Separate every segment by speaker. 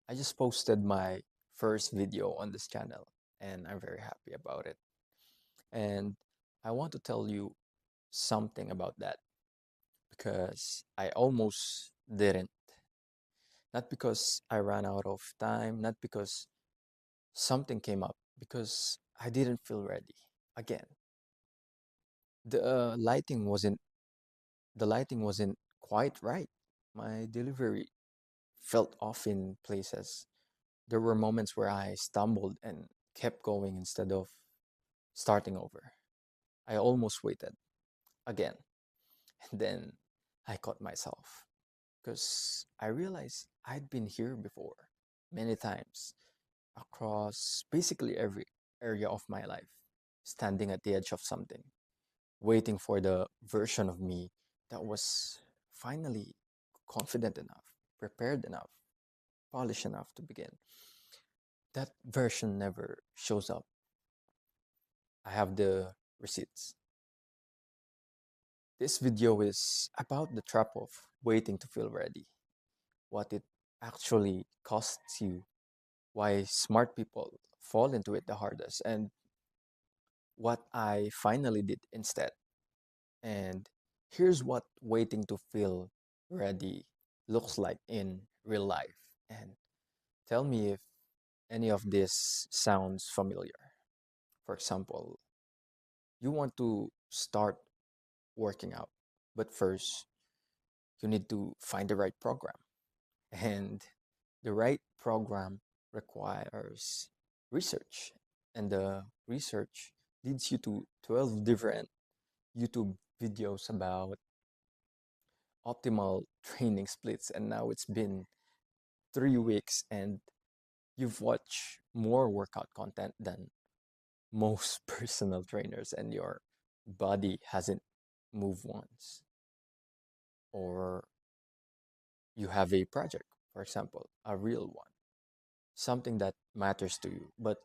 Speaker 1: I just posted my first video on this channel and I'm very happy about it. And I want to tell you something about that because I almost didn't. Not because I ran out of time, not because something came up, because I didn't feel ready. Again, the lighting wasn't quite right. My delivery felt off in places. There were moments where I stumbled and kept going instead of starting over. I almost waited again, and then I caught myself because I realized I'd been here before many times across basically every area of my life, standing at the edge of something, waiting for the version of me that was finally confident enough, prepared enough, polished enough to begin. That version never shows up. I have the receipts. This video is about the trap of waiting to feel ready, what it actually costs you, why smart people fall into it the hardest, and what I finally did instead. And here's what waiting to feel ready looks like in real life. And tell me if any of this sounds familiar. For example, you want to start working out, but first you need to find the right program. And the right program requires research. And the research leads you to 12 different YouTube videos about optimal training splits. And now it's been 3 weeks and you've watched more workout content than most personal trainers, and your body hasn't moved once. Or you have a project, for example, a real one, something that matters to you, but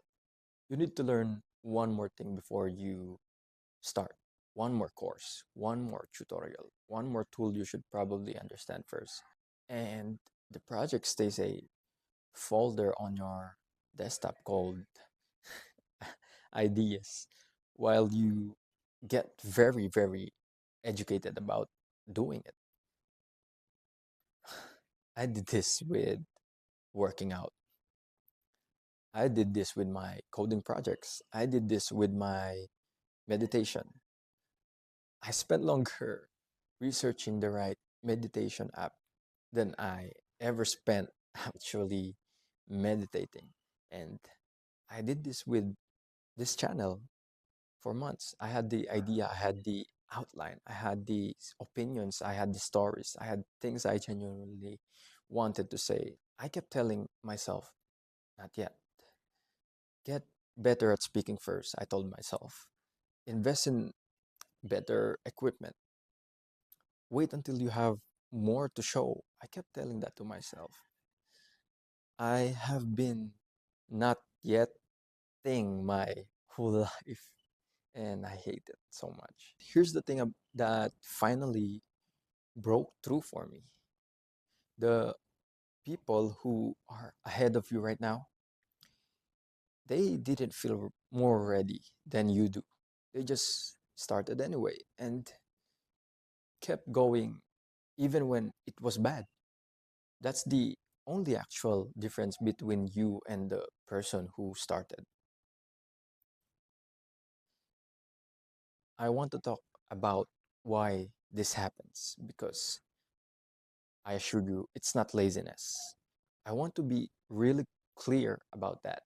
Speaker 1: you need to learn one more thing before you start. One more course, one more tutorial, one more tool you should probably understand first. And the project stays a folder on your desktop called ideas while you get very, very educated about doing it. I did this with working out. I did this with my coding projects. I did this with my meditation. I spent longer researching the right meditation app than I ever spent actually meditating. And I did this with this channel for months. I had the idea, I had the outline, I had the opinions, I had the stories, I had things I genuinely wanted to say. I kept telling myself, not yet. Get better at speaking first, I told myself. Invest in better equipment. Wait until you have more to show. I kept telling that to myself. I have been not yet thing my whole life and I hate it so much. Here's the thing that finally broke through for me. The people who are ahead of you right now, they didn't feel more ready than you do. They just started anyway and kept going even when it was bad. That's the only actual difference between you and the person who started. I want to talk about why this happens because I assure you it's not laziness. I want to be really clear about that.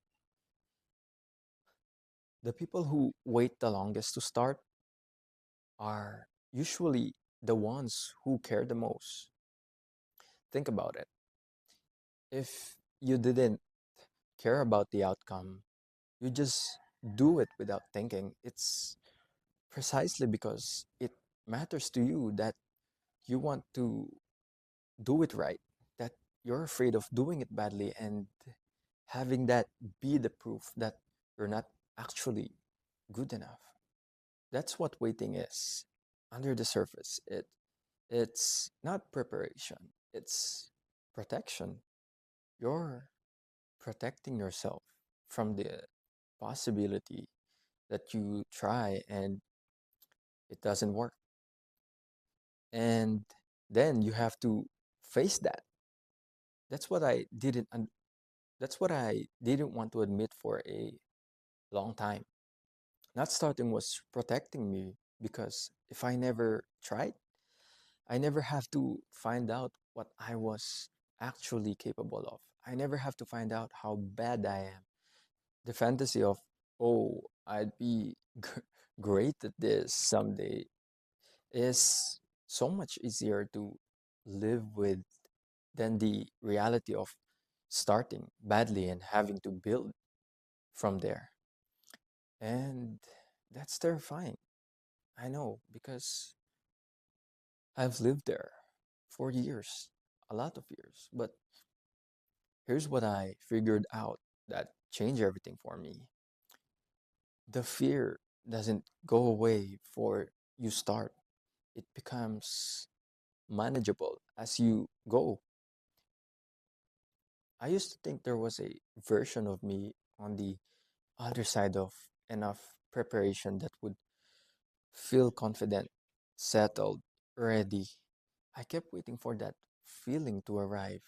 Speaker 1: The people who wait the longest to start are usually the ones who care the most. Think about it. If you didn't care about the outcome, you just do it without thinking. It's precisely because it matters to you that you want to do it right, that you're afraid of doing it badly and having that be the proof that you're not actually good enough. That's what waiting is. Under the surface, it's not preparation, it's protection. You're protecting yourself from the possibility that you try and it doesn't work. And then you have to face that. That's what I didn't that's what I didn't want to admit for a long time. Not starting was protecting me because if I never tried, I never have to find out what I was actually capable of. I never have to find out how bad I am. The fantasy of, oh, I'd be great at this someday is so much easier to live with than the reality of starting badly and having to build from there. And that's terrifying. I know because I've lived there for years, a lot of years. But here's what I figured out that changed everything for me. The fear doesn't go away before you start, it becomes manageable as you go. I used to think there was a version of me on the other side of enough preparation that would feel confident, settled, ready. I kept waiting for that feeling to arrive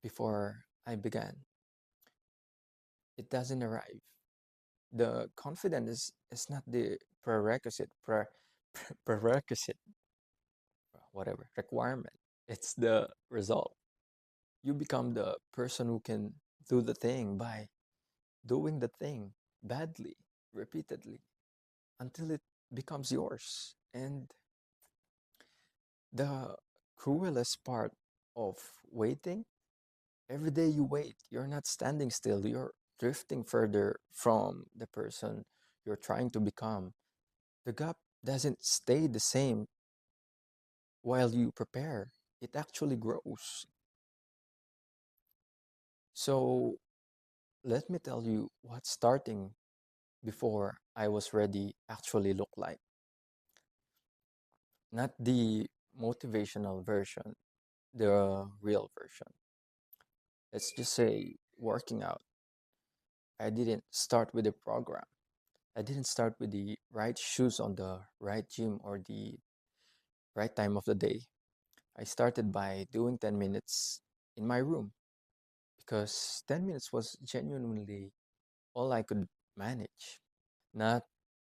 Speaker 1: before I began. It doesn't arrive. The confidence is not the prerequisite, whatever, requirement. It's the result. You become the person who can do the thing by doing the thing badly, repeatedly, until it becomes yours. And the cruelest part of waiting, every day you wait, you're not standing still, you're drifting further from the person you're trying to become. The gap doesn't stay the same while you prepare, it actually grows. So let me tell you what starting before I was ready actually looked like. Not the motivational version, the real version. Let's just say working out. I didn't start with a program. I didn't start with the right shoes on the right gym or the right time of the day. I started by doing 10 minutes in my room because 10 minutes was genuinely all I could manage. Not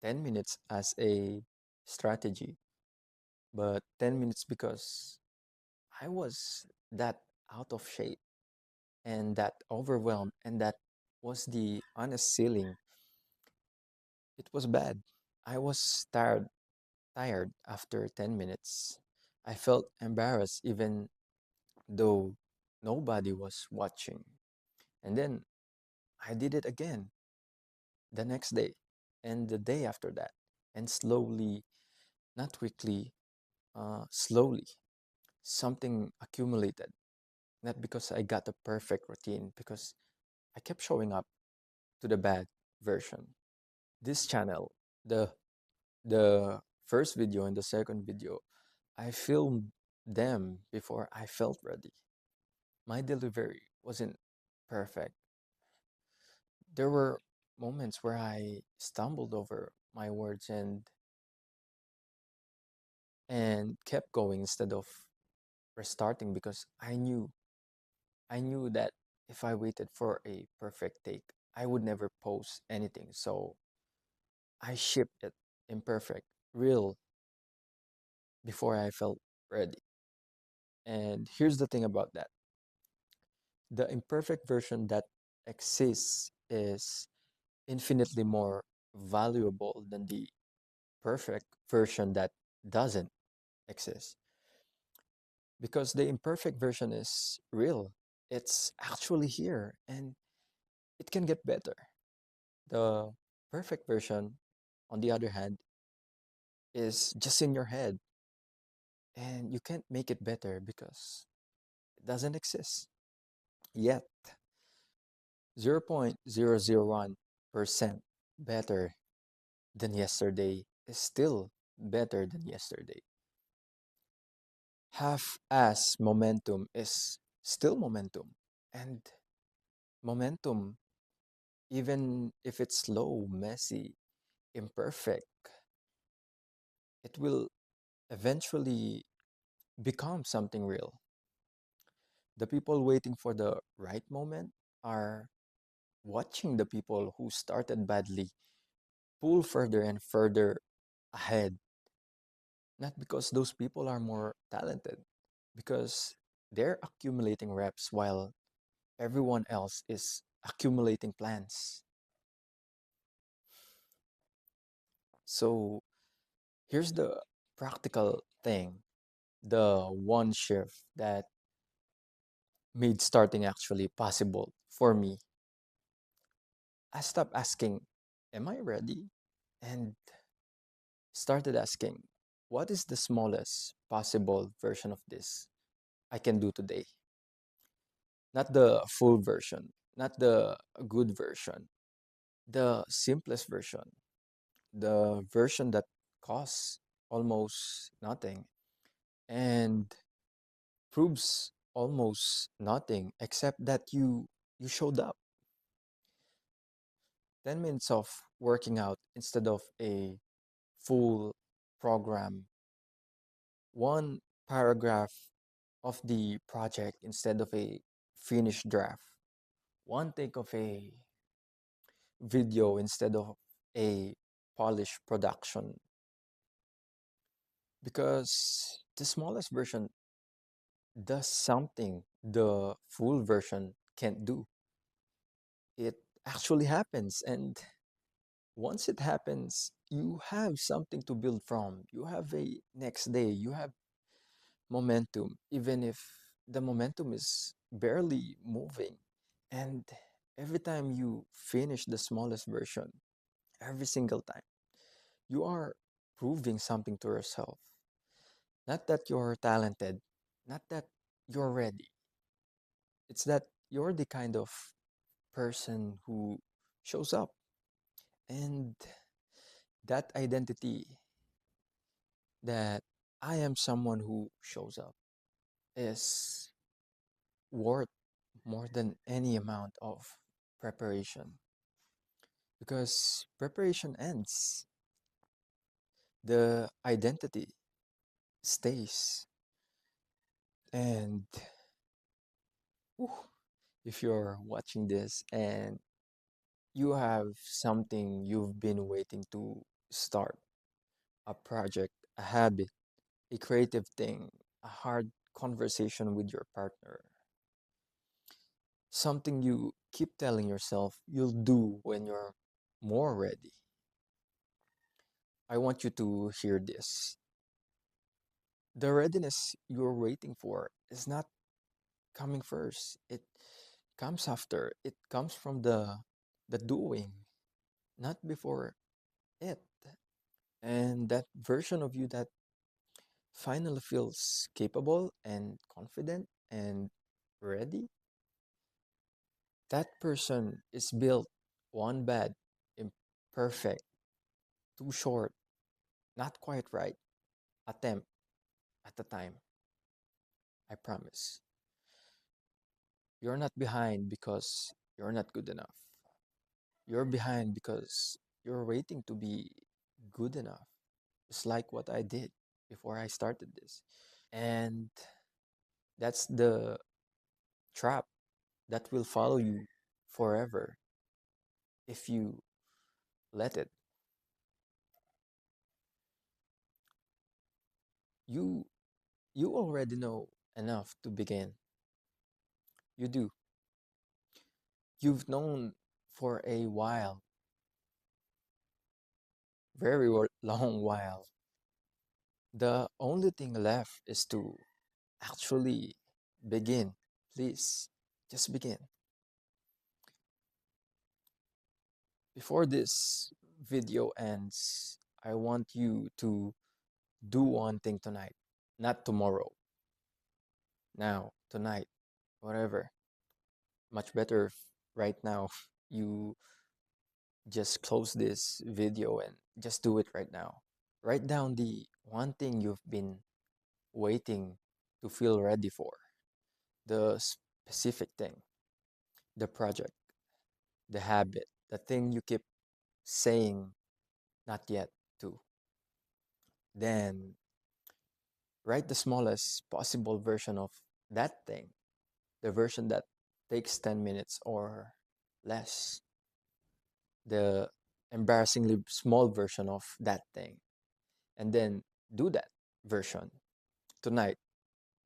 Speaker 1: 10 minutes as a strategy, but 10 minutes because I was that out of shape and that overwhelmed, and that was the honest ceiling. It was bad. I was tired after 10 minutes. I felt embarrassed even though nobody was watching. And then I did it again the next day and the day after that. And slowly, not quickly, slowly, something accumulated. Not because I got a perfect routine, because I kept showing up to the bad version. This channel, the first video and the second video, I filmed them before I felt ready. My delivery wasn't perfect. There were moments where I stumbled over my words and kept going instead of restarting because I knew that if I waited for a perfect take, I would never post anything. So I shipped it imperfect, real before I felt ready. And here's the thing about that. The imperfect version that exists is infinitely more valuable than the perfect version that doesn't exist. Because the imperfect version is real, it's actually here and it can get better. The perfect version, on the other hand, is just in your head and you can't make it better because it doesn't exist yet. 0.001% better than yesterday is still better than yesterday. Half as momentum is still momentum. And Momentum, even if it's slow, messy, imperfect, it will eventually become something real. The people waiting for the right moment are watching the people who started badly pull further and further ahead, not because those people are more talented, because they're accumulating reps while everyone else is accumulating plans. So here's the practical thing, the one shift that made starting actually possible for me. I stopped asking, am I ready? And started asking, what is the smallest possible version of this I can do today? Not the full version, not the good version, the simplest version, the version that costs almost nothing and proves almost nothing except that you showed up. 10 minutes of working out instead of a full program, one paragraph of the project instead of a finished draft, one take of a video instead of a polished production. Because the smallest version does something the full version can't do. It actually happens. And once it happens, you have something to build from. You have a next day, you have momentum, even if the momentum is barely moving. And every time you finish the smallest version, every single time, you are proving something to yourself. Not that you're talented, not that you're ready. It's that you're the kind of person who shows up. And that identity that I am someone who shows up is worth more than any amount of preparation. Because preparation ends, the identity stays. And whew, if you're watching this and you have something you've been waiting to start, a project, a habit, a creative thing, a hard conversation with your partner, something you keep telling yourself you'll do when you're more ready. I want you to hear this. The readiness you're waiting for is not coming first. It comes after. It comes from the doing, not before it. And that version of you that finally feels capable and confident and ready, that person is built one bad, imperfect, too short, not quite right attempt at a time. I promise. You're not behind because you're not good enough. You're behind because you're waiting to be good enough. It's like what I did before I started this. And that's the trap that will follow you forever if you let it. You you already know enough to begin. You do. You've known for a while, long while. The only thing left is to actually begin. Please, just begin. Before this video ends, I want you to do one thing tonight, not tomorrow, now, tonight, whatever. Much better if right now you just close this video and just do it right now. Write down the one thing you've been waiting to feel ready for, the specific thing, the project, the habit, the thing you keep saying not yet to. Then write the smallest possible version of that thing, the version that takes 10 minutes or less, the embarrassingly small version of that thing. And then do that version tonight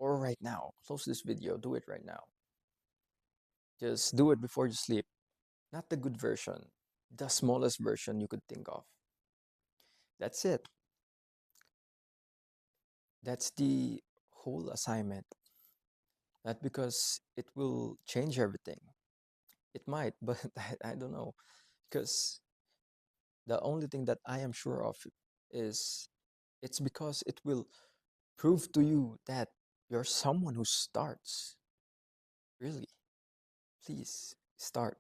Speaker 1: or right now. Close this video, do it right now. Just do it before you sleep. Not the good version, the smallest version you could think of. That's it. That's the whole assignment. Not because it will change everything. It might, but I don't know. Because the only thing that I am sure of is it's because it will prove to you that you're someone who starts. Really. Please start.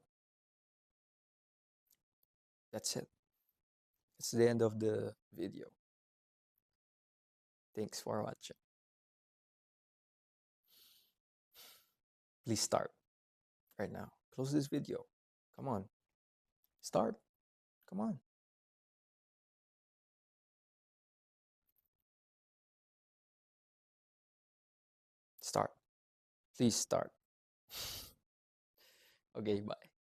Speaker 1: That's it. It's the end of the video. Thanks for watching. Please start right now. Close this video. Come on. Start. Come on. Start. Please start. Okay, bye.